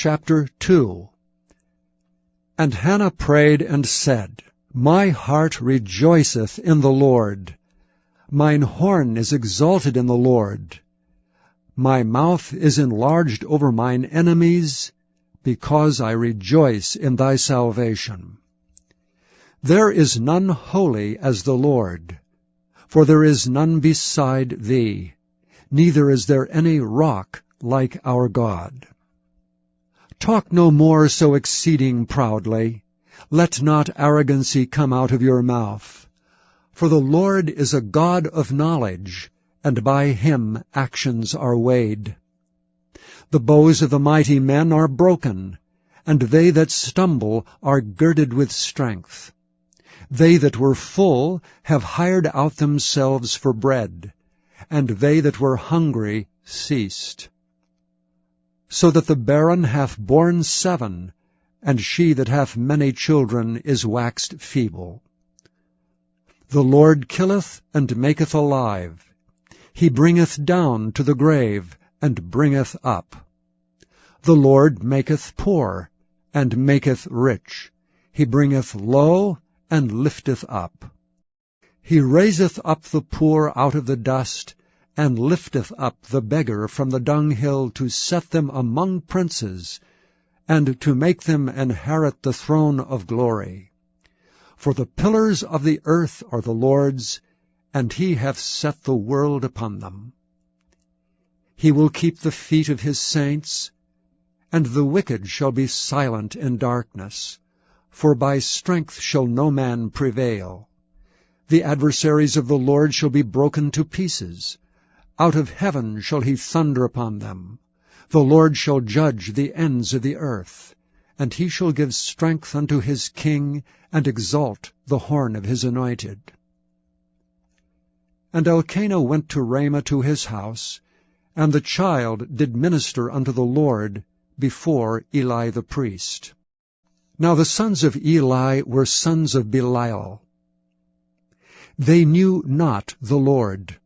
Chapter 2. And Hannah prayed and said, My heart rejoiceth in the Lord. Mine horn is exalted in the Lord. My mouth is enlarged over mine enemies, because I rejoice in thy salvation. There is none holy as the Lord, for there is none beside thee, neither is there any rock like our God. Talk no more so exceeding proudly. Let not arrogancy come out of your mouth. For the Lord is a God of knowledge, and by him actions are weighed. The bows of the mighty men are broken, and they that stumble are girded with strength. They that were full have hired out themselves for bread, and they that were hungry ceased. So that the barren hath borne 7, and she that hath many children is waxed feeble. The Lord killeth and maketh alive. He bringeth down to the grave, and bringeth up. The Lord maketh poor, and maketh rich. He bringeth low, and lifteth up. He raiseth up the poor out of the dust, and lifteth up the beggar from the dunghill, to set them among princes, and to make them inherit the throne of glory. For the pillars of the earth are the Lord's, and he hath set the world upon them. He will keep the feet of his saints, and the wicked shall be silent in darkness, for by strength shall no man prevail. The adversaries of the Lord shall be broken to pieces. Out of heaven shall he thunder upon them. The Lord shall judge the ends of the earth, and he shall give strength unto his king, and exalt the horn of his anointed. And Elkanah went to Ramah to his house, and the child did minister unto the Lord before Eli the priest. Now the sons of Eli were sons of Belial. They knew not the Lord.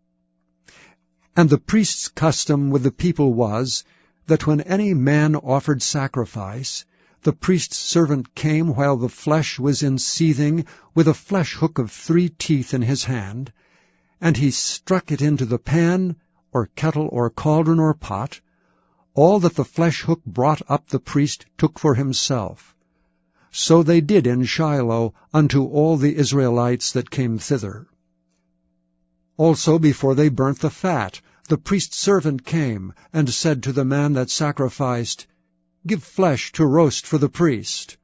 And the priest's custom with the people was, that when any man offered sacrifice, the priest's servant came while the flesh was in seething, with a flesh hook of 3 teeth in his hand, and he struck it into the pan, or kettle, or cauldron, or pot. All that the flesh hook brought up the priest took for himself. So they did in Shiloh unto all the Israelites that came thither. Also before they burnt the fat, the priest's servant came, and said to the man that sacrificed, Give flesh to roast for the priest,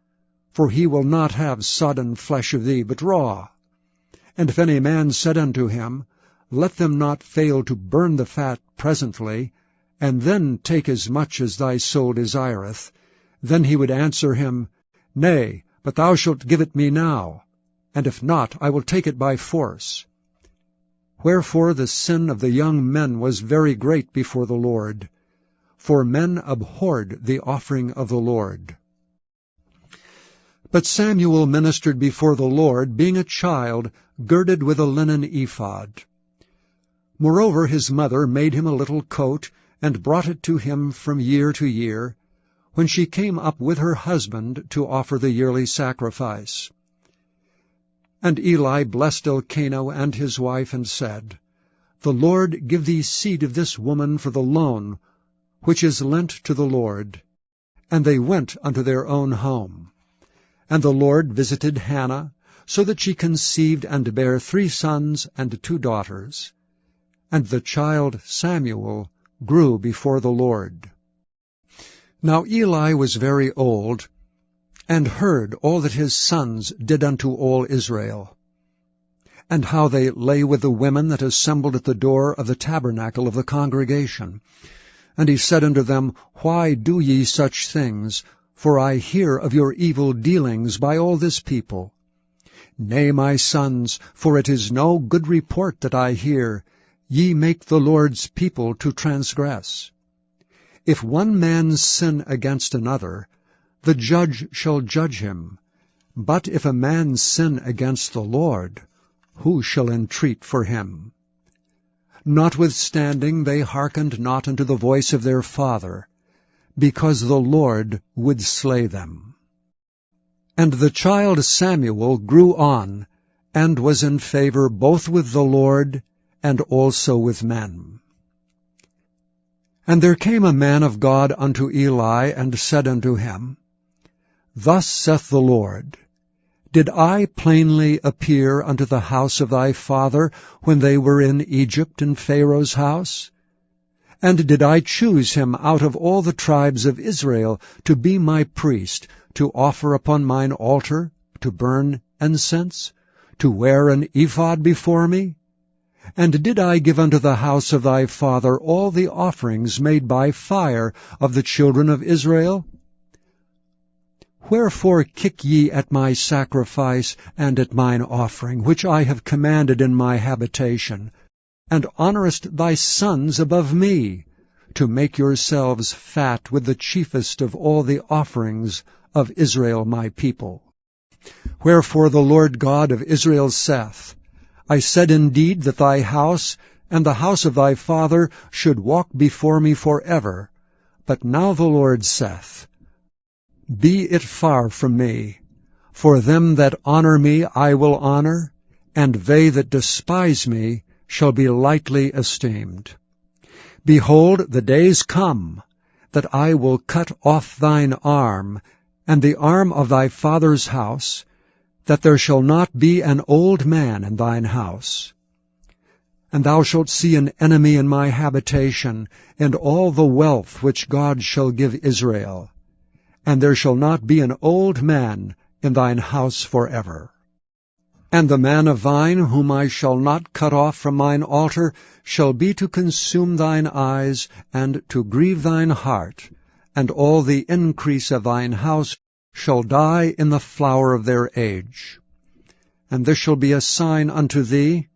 for he will not have sodden flesh of thee, but raw. And if any man said unto him, Let them not fail to burn the fat presently, and then take as much as thy soul desireth, then he would answer him, Nay, but thou shalt give it me now, and if not, I will take it by force. Wherefore the sin of the young men was very great before the Lord, for men abhorred the offering of the Lord. But Samuel ministered before the Lord, being a child, girded with a linen ephod. Moreover his mother made him a little coat, and brought it to him from year to year, when she came up with her husband to offer the yearly sacrifice. And Eli blessed Elkanah and his wife, and said, The Lord give thee seed of this woman for the loan, which is lent to the Lord. And they went unto their own home. And the Lord visited Hannah, so that she conceived and bare 3 sons and 2 daughters. And the child Samuel grew before the Lord. Now Eli was very old, and heard all that his sons did unto all Israel, and how they lay with the women that assembled at the door of the tabernacle of the congregation. And he said unto them, Why do ye such things? For I hear of your evil dealings by all this people. Nay, my sons, for it is no good report that I hear. Ye make the Lord's people to transgress. If one man sin against another, the judge shall judge him. But if a man sin against the Lord, who shall entreat for him? Notwithstanding they hearkened not unto the voice of their father. because the Lord would slay them. And the child Samuel grew on, and was in favor both with the Lord and also with men. And there came a man of God unto Eli, and said unto him, Thus saith the Lord, Did I plainly appear unto the house of thy father when they were in Egypt in Pharaoh's house? And did I choose him out of all the tribes of Israel to be my priest, to offer upon mine altar, to burn incense, to wear an ephod before me? And did I give unto the house of thy father all the offerings made by fire of the children of Israel? Wherefore kick ye at my sacrifice and at mine offering, which I have commanded in my habitation, and honourest thy sons above me, to make yourselves fat with the chiefest of all the offerings of Israel my people? Wherefore the Lord God of Israel saith, I said indeed that thy house and the house of thy father should walk before me forever. But now the Lord saith, Be it far from me, for them that honour me I will honour, and they that despise me shall be lightly esteemed. Behold, the days come, that I will cut off thine arm, and the arm of thy father's house, that there shall not be an old man in thine house. And thou shalt see an enemy in my habitation, and all the wealth which God shall give Israel. And there shall not be an old man in thine house forever. And the man of thine, whom I shall not cut off from mine altar, shall be to consume thine eyes, and to grieve thine heart, and all the increase of thine house shall die in the flower of their age. And this shall be a sign unto thee,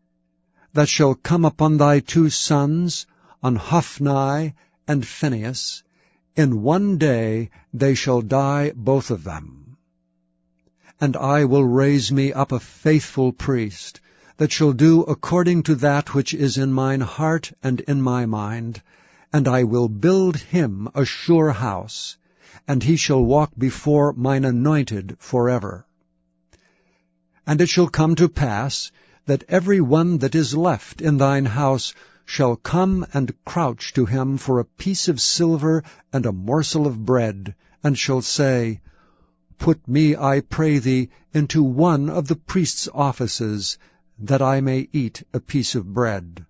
that shall come upon thy two sons, on Hophni and Phinehas. In one day they shall die both of them. And I will raise me up a faithful priest, that shall do according to that which is in mine heart and in my mind, and I will build him a sure house, and he shall walk before mine anointed forever. And it shall come to pass, that every one that is left in thine house shall come and crouch to him for a piece of silver and a morsel of bread, and shall say, Put me, I pray thee, into one of the priest's offices, that I may eat a piece of bread.